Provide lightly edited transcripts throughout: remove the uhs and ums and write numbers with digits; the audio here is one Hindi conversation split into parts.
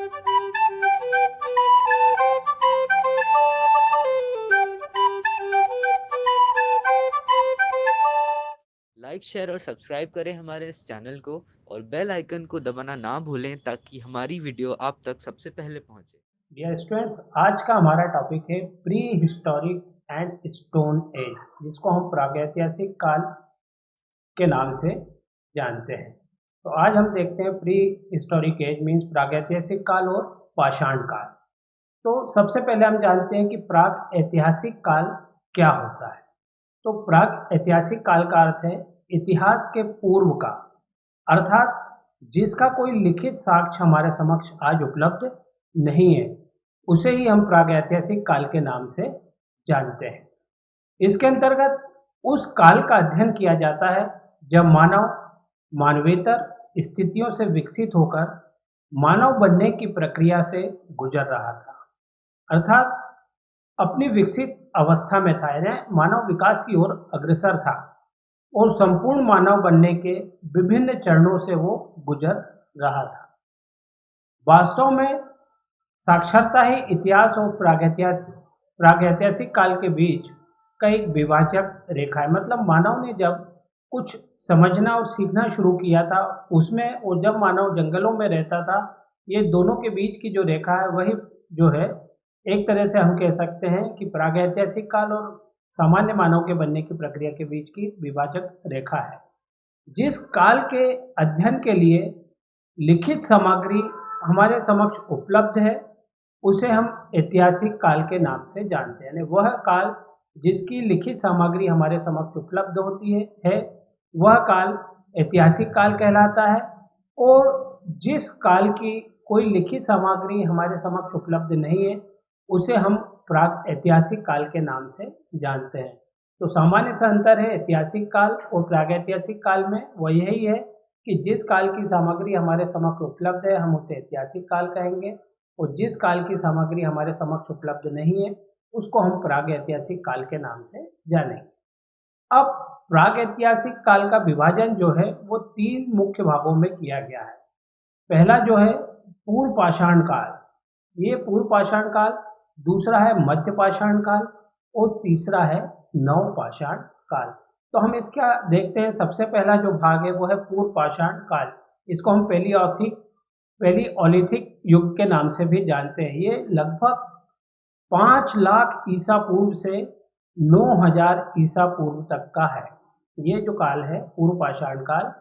लाइक शेयर और सब्सक्राइब करें हमारे इस चैनल को और बेल आइकन को दबाना ना भूलें ताकि हमारी वीडियो आप तक सबसे पहले पहुंचे। डियर स्टूडेंट्स, आज का हमारा टॉपिक है pre historic and stone age, जिसको हम प्रागैतिहासिक काल के नाम से जानते हैं। तो आज हम देखते हैं प्री हिस्टोरिक एज मीन्स प्रागैतिहासिक काल और पाषाण काल। तो सबसे पहले हम जानते हैं कि प्राग ऐतिहासिक काल क्या होता है। तो प्राग ऐतिहासिक काल का अर्थ है इतिहास के पूर्व का, अर्थात जिसका कोई लिखित साक्ष्य हमारे समक्ष आज उपलब्ध नहीं है, उसे ही हम प्रागैतिहासिक काल के नाम से जानते हैं। इसके अंतर्गत उस काल का अध्ययन किया जाता है जब मानव मानवेतर स्थितियों से विकसित होकर मानव बनने की प्रक्रिया से गुजर रहा था, अर्थात अपनी विकसित अवस्था में था, यानी मानव विकास की ओर अग्रसर था और संपूर्ण मानव बनने के विभिन्न चरणों से वो गुजर रहा था। वास्तव में साक्षरता ही इतिहास और प्रागैतिहासिक काल के बीच का एक विभाजक रेखा है। मतलब मानव ने जब कुछ समझना और सीखना शुरू किया था उसमें, और जब मानव जंगलों में रहता था, ये दोनों के बीच की जो रेखा है वही जो है एक तरह से हम कह सकते हैं कि प्रागैतिहासिक काल और सामान्य मानव के बनने की प्रक्रिया के बीच की विभाजक रेखा है। जिस काल के अध्ययन के लिए लिखित सामग्री हमारे समक्ष उपलब्ध है उसे हम ऐतिहासिक काल के नाम से जानते हैं, यानी वह काल जिसकी लिखित सामग्री हमारे समक्ष उपलब्ध होती है वह काल ऐतिहासिक काल कहलाता है। और जिस काल की कोई लिखित सामग्री हमारे समक्ष उपलब्ध नहीं है उसे हम प्राग ऐतिहासिक काल के नाम से जानते हैं। तो सामान्य सा अंतर है ऐतिहासिक काल और प्रागैतिहासिक काल में, वह यही है कि जिस काल की सामग्री हमारे समक्ष उपलब्ध है हम उसे ऐतिहासिक काल कहेंगे, और जिस काल की सामग्री हमारे समक्ष उपलब्ध नहीं है उसको हम प्रागैतिहासिक काल के नाम से जानेंगे। अब प्रागैतिहासिक काल का विभाजन जो है वो 3 मुख्य भागों में किया गया है। पहला जो है पूर्व पाषाण काल, ये पूर्व पाषाण काल, दूसरा है मध्य पाषाण काल और तीसरा है नव पाषाण काल। तो हम इसका देखते हैं। सबसे पहला जो भाग है वो है पूर्व पाषाण काल। इसको हम पैलियोलिथिक युग के नाम से भी जानते हैं। ये लगभग 5 लाख ईसा पूर्व से 9000 ईसा पूर्व तक का है। ये जो काल है पूर्व पाषाण काल,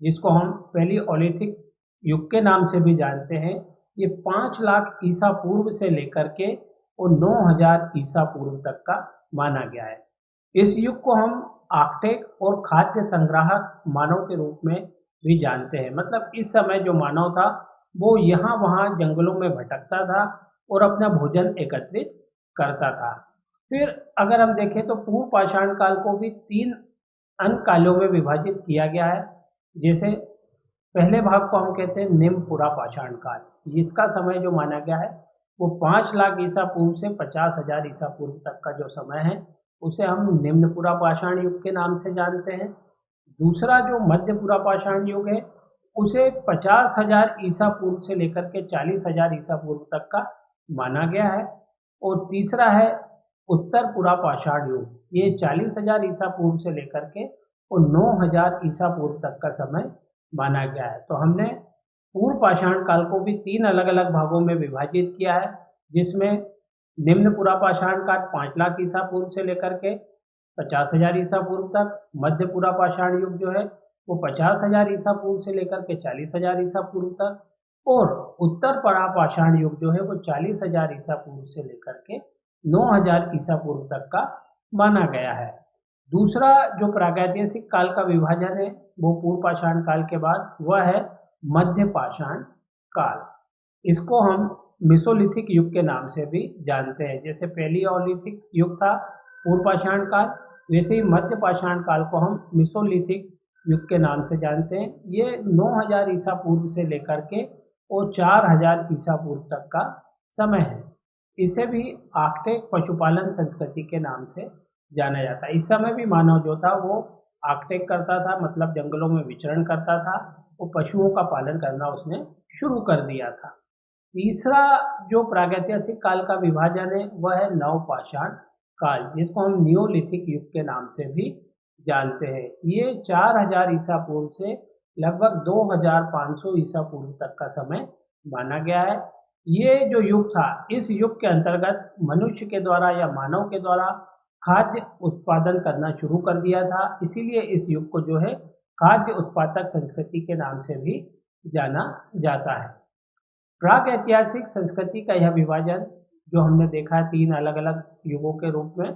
जिसको हम पैलियोलिथिक युग के नाम से भी जानते हैं, ये 5 लाख ईसा पूर्व से लेकर के और 9000 ईसा पूर्व तक का माना गया है। इस युग को हम आर्कटिक और खाद्य संग्राहक मानव के रूप में भी जानते हैं। मतलब इस समय जो मानव था वो यहाँ वहाँ जंगलों में भटकता था और अपना भोजन एकत्रित करता था। फिर अगर हम देखें तो पूर्व पाषाण काल को भी 3 अन्य कालों में विभाजित किया गया है। जैसे पहले भाग को हम कहते हैं निम्न पुरा पाषाण काल। इसका समय जो माना गया है वो 5 लाख ईसा पूर्व से 50,000 ईसा पूर्व तक का जो समय है उसे हम निम्न पुरा पाषाण युग के नाम से जानते हैं। दूसरा जो मध्य पुरा पाषाण युग है उसे 50,000 ईसा पूर्व से लेकर के 40,000 ईसा पूर्व तक का माना गया है। और तीसरा है उत्तर पुरा पाषाण युग, ये 40,000 ईसा पूर्व से लेकर के और 9000 ईसा पूर्व तक का समय माना गया है। तो हमने पूर्व पाषाण काल को भी 3 अलग अलग भागों में विभाजित किया है, जिसमें निम्न पुरा पाषाण काल 5 लाख ईसा पूर्व से लेकर के 50,000 ईसा पूर्व तक, मध्य पुरा पाषाण युग जो है वो 50,000 ईसा पूर्व से लेकर के 40,000 ईसा पूर्व तक, और उत्तर पुरा पाषाण युग जो है वो 40,000 ईसा पूर्व से लेकर के 9000 ईसा पूर्व तक का माना गया है। दूसरा जो प्रागैतिहासिक काल का विभाजन है वो पूर्व पाषाण काल के बाद वह है मध्य पाषाण काल। इसको हम मेसोलिथिक युग के नाम से भी जानते हैं। जैसे पैलियोलिथिक युग था पूर्व पाषाण काल, वैसे ही मध्य पाषाण काल को हम मेसोलिथिक युग के नाम से जानते हैं। ये 9000 ईसा पूर्व से लेकर के और 4000 ईसा पूर्व तक का समय है। इसे भी आर्कटिक पशुपालन संस्कृति के नाम से जाना जाता है। इस समय भी मानव जो था वो आर्कटिक करता था, मतलब जंगलों में विचरण करता था, वो पशुओं का पालन करना उसने शुरू कर दिया था। तीसरा जो प्रागैतिहासिक काल का विभाजन है वह है नवपाषाण काल, जिसको हम नियोलिथिक युग के नाम से भी जानते हैं। ये 4000 ईसा पूर्व से लगभग 2500 ईसा पूर्व तक का समय माना गया है। ये जो युग था, इस युग के अंतर्गत मनुष्य के द्वारा या मानव के द्वारा खाद्य उत्पादन करना शुरू कर दिया था। इसीलिए इस युग को जो है खाद्य उत्पादक संस्कृति के नाम से भी जाना जाता है। प्राग ऐतिहासिक संस्कृति का यह विभाजन जो हमने देखा है 3 अलग अलग युगों के रूप में,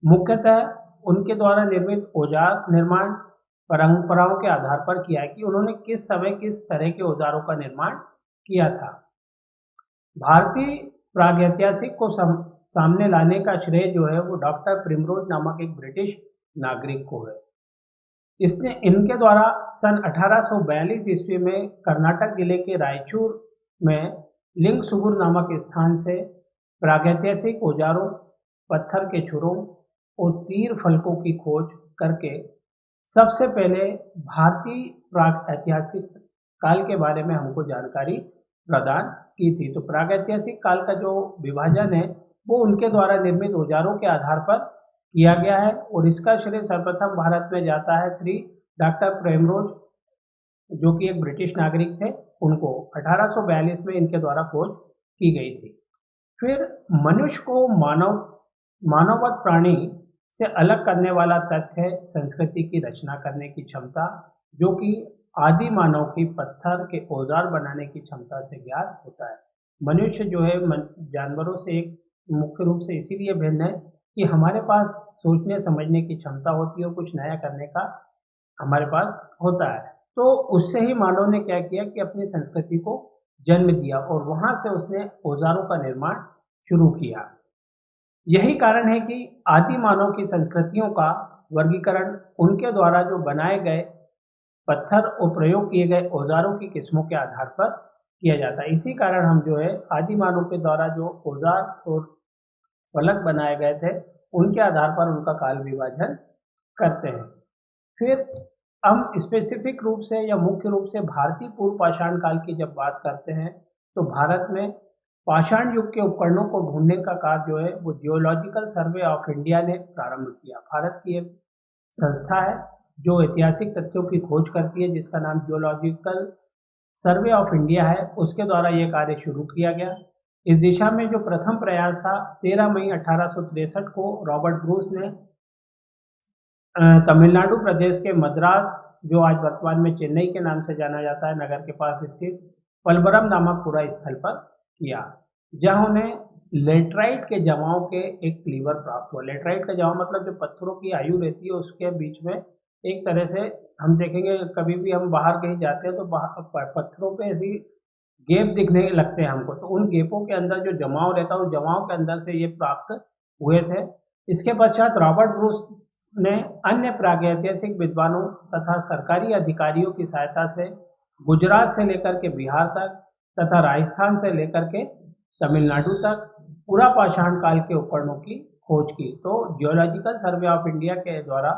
मुख्यतः उनके द्वारा निर्मित औजार निर्माण परंपराओं के आधार पर किया है कि उन्होंने किस समय किस तरह के औजारों का निर्माण किया था। भारतीय प्रागैतिहासिक को सामने लाने का श्रेय जो है वो डॉक्टर प्रिमरोज नामक एक ब्रिटिश नागरिक को है। इसने इनके द्वारा सन 1842 ईस्वी में कर्नाटक जिले के रायचूर में लिंगसुगुर नामक स्थान से प्रागैतिहासिक औजारों, पत्थर के छुरों और तीर फलकों की खोज करके सबसे पहले भारतीय प्रागैतिहासिक काल के बारे में हमको जानकारी प्रदान की थी। तो प्रागैतिहासिक काल का जो विभाजन है वो उनके द्वारा निर्मित औजारों के आधार पर किया गया है और इसका श्रेय सर्वप्रथम भारत में जाता है श्री डॉक्टर प्रिमरोज, जो कि एक ब्रिटिश नागरिक थे। उनको 1842 में इनके द्वारा खोज की गई थी। फिर मनुष्य को मानववत प्राणी से अलग करने वाला तथ्य है संस्कृति की रचना करने की क्षमता, जो कि आदि मानव की पत्थर के औजार बनाने की क्षमता से ज्ञात होता है। मनुष्य जो है जानवरों से एक मुख्य रूप से इसीलिए भिन्न है कि हमारे पास सोचने समझने की क्षमता होती है और कुछ नया करने का हमारे पास होता है। तो उससे ही मानव ने क्या किया कि अपनी संस्कृति को जन्म दिया और वहां से उसने औजारों का निर्माण शुरू किया। यही कारण है कि आदि मानव की संस्कृतियों का वर्गीकरण उनके द्वारा जो बनाए गए पत्थर और प्रयोग किए गए औजारों की किस्मों के आधार पर किया जाता है। इसी कारण हम जो है आदि मानव के द्वारा जो औजार और फलक बनाए गए थे उनके आधार पर उनका काल विभाजन करते हैं। फिर हम स्पेसिफिक रूप से या मुख्य रूप से भारतीय पूर्व पाषाण काल की जब बात करते हैं तो भारत में पाषाण युग के उपकरणों को ढूंढने का कार्य जो है वो जियोलॉजिकल सर्वे ऑफ इंडिया ने प्रारंभ किया। भारत की एक संस्था है जो ऐतिहासिक तथ्यों की खोज करती है, जिसका नाम जियोलॉजिकल सर्वे ऑफ इंडिया है। उसके द्वारा यह कार्य शुरू किया गया। इस दिशा में जो प्रथम प्रयास था 13 मई 1863 को रॉबर्ट ब्रूस ने तमिलनाडु प्रदेश के मद्रास, जो आज वर्तमान में चेन्नई के नाम से जाना जाता है, नगर के पास स्थित पलवरम नामक पूरा स्थल पर किया, जहां उन्हें लेटराइट के जमाव के एक क्लीवर प्राप्त हुआ। लेटराइट का जमाव मतलब जो पत्थरों की आयु रहती है उसके बीच में एक तरह से हम देखेंगे कभी भी हम बाहर कहीं जाते हैं तो पत्थरों पे ऐसी गैप दिखने लगते हैं हमको, तो उन गैपों के अंदर जो जमाव रहता है उस जमाव के अंदर से ये प्राप्त हुए थे। इसके पश्चात रॉबर्ट ब्रूस ने अन्य प्रागैतिहासिक विद्वानों तथा सरकारी अधिकारियों की सहायता से गुजरात से लेकर के बिहार तक तथा राजस्थान से लेकर के तमिलनाडु तक पूरा पाषाण काल के उपकरणों की खोज की। तो जियोलॉजिकल सर्वे ऑफ इंडिया के द्वारा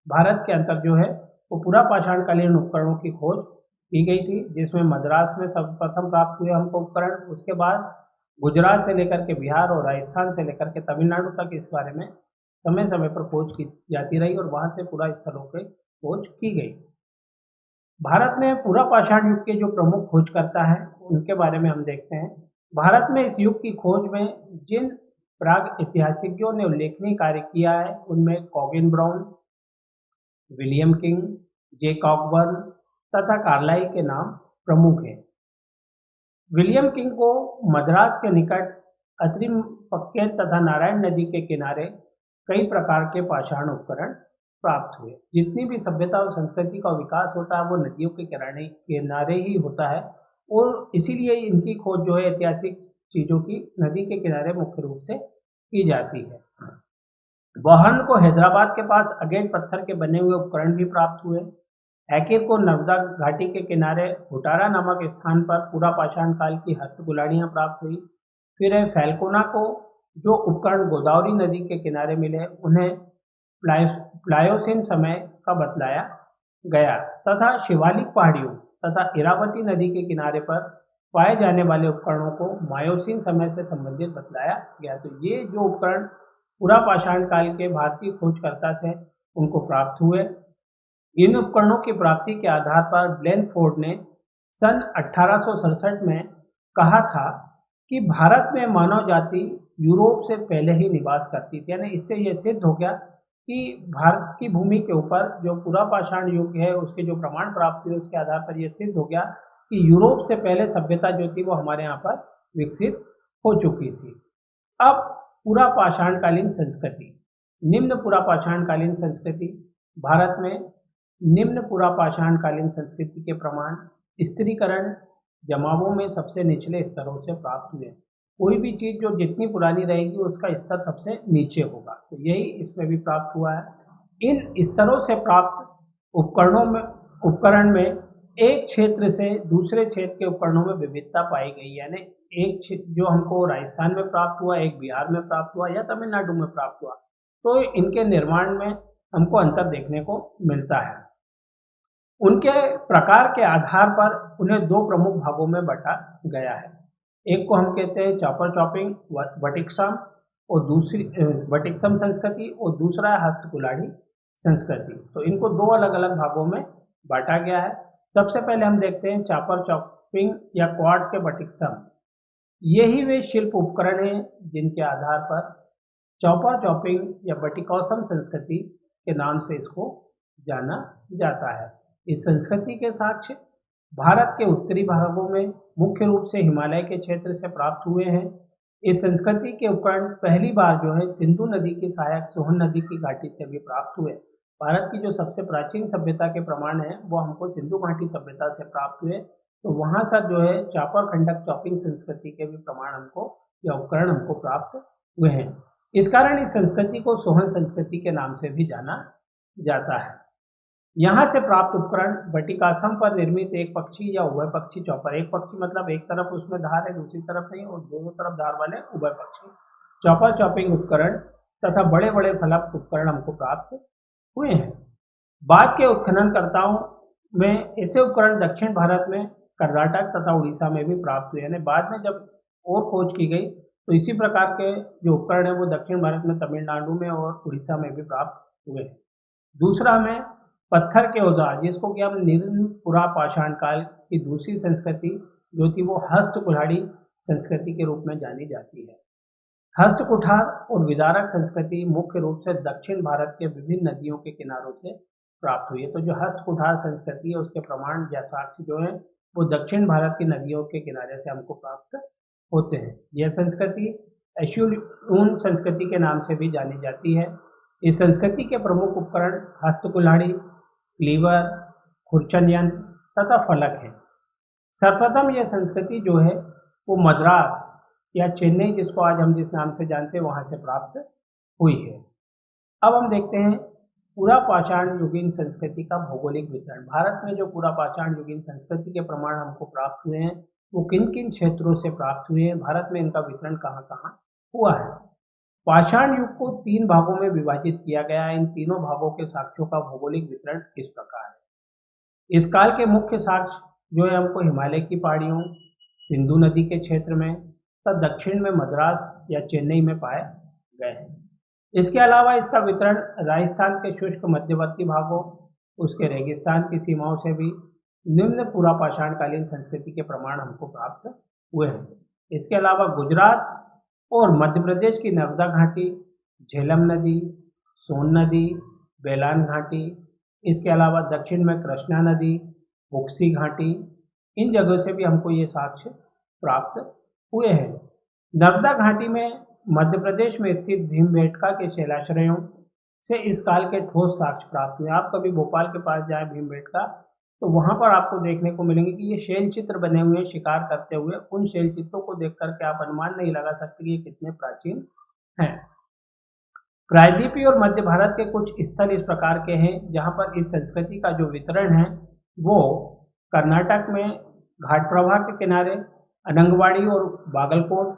भारत के अंतर जो है वो पूरा पाषाण कालीन उपकरणों की खोज की गई थी, जिसमें मद्रास में सर्वप्रथम प्राप्त हुए हमको उपकरण। उसके बाद गुजरात से लेकर के बिहार और राजस्थान से लेकर के तमिलनाडु तक इस बारे में समय समय पर खोज की जाती रही और वहां से पूरा स्थलों की खोज की गई। भारत में पूरा पाषाण युग के जो प्रमुख खोजकर्ता हैं उनके बारे में हम देखते हैं। भारत में इस युग की खोज में जिन प्राग ऐतिहासिकों ने उल्लेखनीय कार्य किया है उनमें कॉगिन ब्राउन, विलियम किंग, जे कॉकबर्न तथा कार्लाइल के नाम प्रमुख हैं। विलियम किंग को मद्रास के निकट अत्रिमपक्केन तथा नारायण नदी के किनारे कई प्रकार के पाषाण उपकरण प्राप्त हुए। जितनी भी सभ्यता और संस्कृति का विकास होता है वो नदियों के किनारे ही होता है और इसीलिए इनकी खोज जो है ऐतिहासिक चीज़ों की नदी के किनारे मुख्य रूप से की जाती है। बहन को हैदराबाद के पास अगेट पत्थर के बने हुए उपकरण भी प्राप्त हुए। ऐकिर को नर्मदा घाटी के किनारे हुटारा नामक स्थान पर पूरा पाषाण काल की हस्तकुल्हाड़ियाँ प्राप्त हुई। फिर फैल्कोना को जो उपकरण गोदावरी नदी के किनारे मिले उन्हें प्लायोसिन समय का बतलाया गया तथा शिवालिक पहाड़ियों तथा इरावती नदी के किनारे पर पाए जाने वाले उपकरणों को मायोसीन समय से संबंधित बतलाया गया। तो ये जो उपकरण पुरापाषाण काल के भारतीय खोजकर्ता थे उनको प्राप्त हुए। इन उपकरणों की प्राप्ति के आधार पर ब्लेनफोर्ड ने सन 1867 में कहा था कि भारत में मानव जाति यूरोप से पहले ही निवास करती थी। यानी इससे यह सिद्ध हो गया कि भारत की भूमि के ऊपर जो पुरापाषाण युग है उसके जो प्रमाण प्राप्त हुए उसके आधार पर यह सिद्ध हो गया कि यूरोप से पहले सभ्यता जो थी वो हमारे यहाँ पर विकसित हो चुकी थी। अब पुरापाषाणकालीन संस्कृति, निम्न पुरापाषाणकालीन संस्कृति। भारत में निम्न पुरापाषाणकालीन संस्कृति के प्रमाण स्थिरीकरण जमावों में सबसे निचले स्तरों से प्राप्त हुए। कोई भी चीज़ जो जितनी पुरानी रहेगी उसका स्तर सबसे नीचे होगा, तो यही इसमें भी प्राप्त हुआ है। इन स्तरों से प्राप्त उपकरण में एक क्षेत्र से दूसरे क्षेत्र के उपकरणों में विविधता पाई गई। यानी एक जो हमको राजस्थान में प्राप्त हुआ, एक बिहार में प्राप्त हुआ या तमिलनाडु में प्राप्त हुआ, तो इनके निर्माण में हमको अंतर देखने को मिलता है। उनके प्रकार के आधार पर उन्हें दो प्रमुख भागों में बांटा गया है। एक को हम कहते हैं चॉपर चॉपिंग वटिक्सम और दूसरी वटिक्सम संस्कृति, और दूसरा है हस्तकुल्हाड़ी संस्कृति। तो इनको दो अलग अलग भागों में बांटा गया है। सबसे पहले हम देखते हैं चॉपर चॉपिंग या क्वार्ट्ज के वटिक्सम। यही वे शिल्प उपकरण हैं जिनके आधार पर चॉपर चॉपिंग या वटिकोसम संस्कृति के नाम से इसको जाना जाता है। इस संस्कृति के साक्ष्य भारत के उत्तरी भागों में मुख्य रूप से हिमालय के क्षेत्र से प्राप्त हुए हैं। इस संस्कृति के उपकरण पहली बार जो है सिंधु नदी की सहायक सोहन नदी की घाटी से भी प्राप्त हुए। भारत की जो सबसे प्राचीन सभ्यता के प्रमाण है वो हमको सिंधु घाटी सभ्यता से प्राप्त हुए। तो वहाँ से जो है चापर खंडक चॉपिंग संस्कृति के भी प्रमाण हमको या उपकरण हमको प्राप्त हुए हैं। इस कारण इस संस्कृति को सोहन संस्कृति के नाम से भी जाना जाता है। यहाँ से प्राप्त उपकरण वटिकासम पर निर्मित एक पक्षी या उभय पक्षी चॉपर, एक पक्षी मतलब एक तरफ उसमें धार है दूसरी तरफ नहीं, और दोनों तरफ धार वाले उभय पक्षी चॉपर चॉपिंग उपकरण तथा बड़े बड़े फलक उपकरण हमको प्राप्त हुए हैं। बाद के उत्खननकर्ताओं में ऐसे उपकरण दक्षिण भारत में कर्नाटक तथा उड़ीसा में भी प्राप्त हुए। यानी बाद में जब और खोज की गई तो इसी प्रकार के जो उपकरण है वो दक्षिण भारत में तमिलनाडु में और उड़ीसा में भी प्राप्त हुए हैं। दूसरा में पत्थर के औजार, जिसको कि हम निम्न पुरापाषाण काल की दूसरी संस्कृति जो थी वो हस्त कुल्हाड़ी संस्कृति के रूप में जानी जाती है। हस्त कुठार और विदारक संस्कृति मुख्य रूप से दक्षिण भारत के विभिन्न नदियों के किनारों से प्राप्त हुई है। तो जो हस्त कुठार संस्कृति है उसके प्रमाण या साक्ष्य जो है वो दक्षिण भारत की नदियों के किनारे से हमको प्राप्त होते हैं। यह संस्कृति एशुलिन संस्कृति के नाम से भी जानी जाती है। इस संस्कृति के प्रमुख उपकरण हस्त कुल्हाड़ी, क्लीवर, खुरचन यंत्र तथा फलक है। सर्वप्रथम यह संस्कृति जो है वो मद्रास या चेन्नई, जिसको आज हम जिस नाम से जानते हैं, वहाँ से प्राप्त हुई है। अब हम देखते हैं पुरापाषाण युगीन संस्कृति का भौगोलिक वितरण। भारत में जो पुरापाषाण युगीन संस्कृति के प्रमाण हमको प्राप्त हुए हैं वो किन किन क्षेत्रों से प्राप्त हुए हैं, भारत में इनका वितरण कहाँ कहाँ हुआ है। पाषाण युग को 3 भागों में विभाजित किया गया है। इन तीनों भागों के साक्ष्यों का भौगोलिक वितरण इस प्रकार है। इस काल के मुख्य साक्ष्य जो है हमको हिमालय की पहाड़ियों, सिंधु नदी के क्षेत्र में तथा दक्षिण में मद्रास या चेन्नई में पाए गए हैं। इसके अलावा इसका वितरण राजस्थान के शुष्क मध्यवर्ती भागों, उसके रेगिस्तान की सीमाओं से भी निम्न पुरापाषाणकालीन संस्कृति के प्रमाण हमको प्राप्त हुए हैं। इसके अलावा गुजरात और मध्य प्रदेश की नर्मदा घाटी, झेलम नदी, सोन नदी, बेलान घाटी, इसके अलावा दक्षिण में कृष्णा नदी, बुक्सी घाटी, इन जगहों से भी हमको ये साक्ष्य प्राप्त हुए हैं। नर्मदा घाटी में मध्य प्रदेश में स्थित भीमबेटका के शैलाश्रयों से इस काल के ठोस साक्ष्य प्राप्त हुए। आप कभी भोपाल के पास जाएं भीमबेटका, तो वहाँ पर आपको देखने को मिलेंगे कि ये शैल चित्र बने हुए हैं शिकार करते हुए। उन शैल चित्रों को देख करके आप अनुमान नहीं लगा सकते कि ये कितने प्राचीन हैं। प्रायद्वीपीय और मध्य भारत के कुछ स्थल इस प्रकार के हैं जहाँ पर इस संस्कृति का जो वितरण है वो कर्नाटक में घाट प्रवाह के किनारे, अनंगवाड़ी और बागलकोट,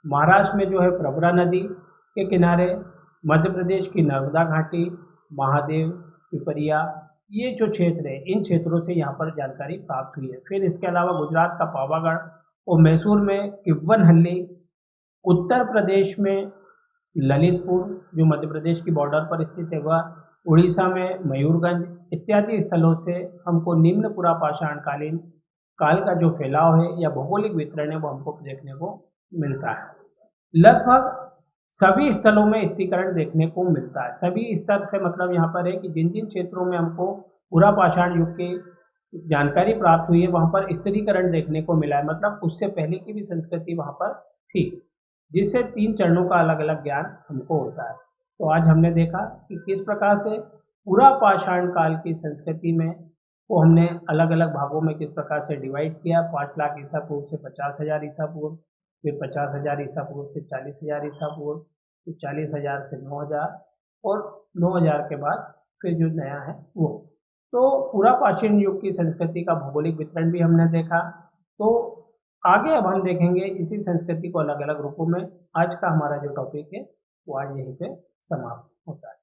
महाराष्ट्र में जो है प्रवरा नदी के किनारे, मध्य प्रदेश की नर्मदा घाटी, महादेव, पिपरिया, ये जो क्षेत्र है इन क्षेत्रों से यहाँ पर जानकारी प्राप्त हुई है। फिर इसके अलावा गुजरात का पावागढ़ और मैसूर में किव्वनहल्ली, उत्तर प्रदेश में ललितपुर जो मध्य प्रदेश की बॉर्डर पर स्थित है वह, उड़ीसा में मयूरगंज इत्यादि स्थलों से हमको निम्न पुरापाषाणकालीन काल का जो फैलाव है या भौगोलिक वितरण है वो हमको देखने को मिलता है। लगभग सभी स्थलों में स्थिरीकरण देखने को मिलता है। सभी स्तर से मतलब यहाँ पर है कि जिन जिन क्षेत्रों में हमको पुरापाषाण युग की जानकारी प्राप्त हुई है वहाँ पर स्थिरीकरण देखने को मिला है, मतलब उससे पहले की भी संस्कृति वहाँ पर थी, जिससे 3 चरणों का अलग अलग ज्ञान हमको होता है। तो आज हमने देखा कि किस प्रकार से पुरापाषाण काल की संस्कृति में को हमने अलग अलग भागों में किस प्रकार से डिवाइड किया। 5 लाख ईसा पूर्व से 50,000 ईसा पूर्व, फिर 50,000 ईसा पूर्व से 40,000 ईसा पूर्व, फिर 40,000 से 9,000 और 9,000 के बाद फिर जो नया है वो। तो पुरापाषाण युग की संस्कृति का भौगोलिक वितरण भी हमने देखा। तो आगे अब हम देखेंगे इसी संस्कृति को अलग अलग रूपों में। आज का हमारा जो टॉपिक है वो आज यहीं पे समाप्त होता है।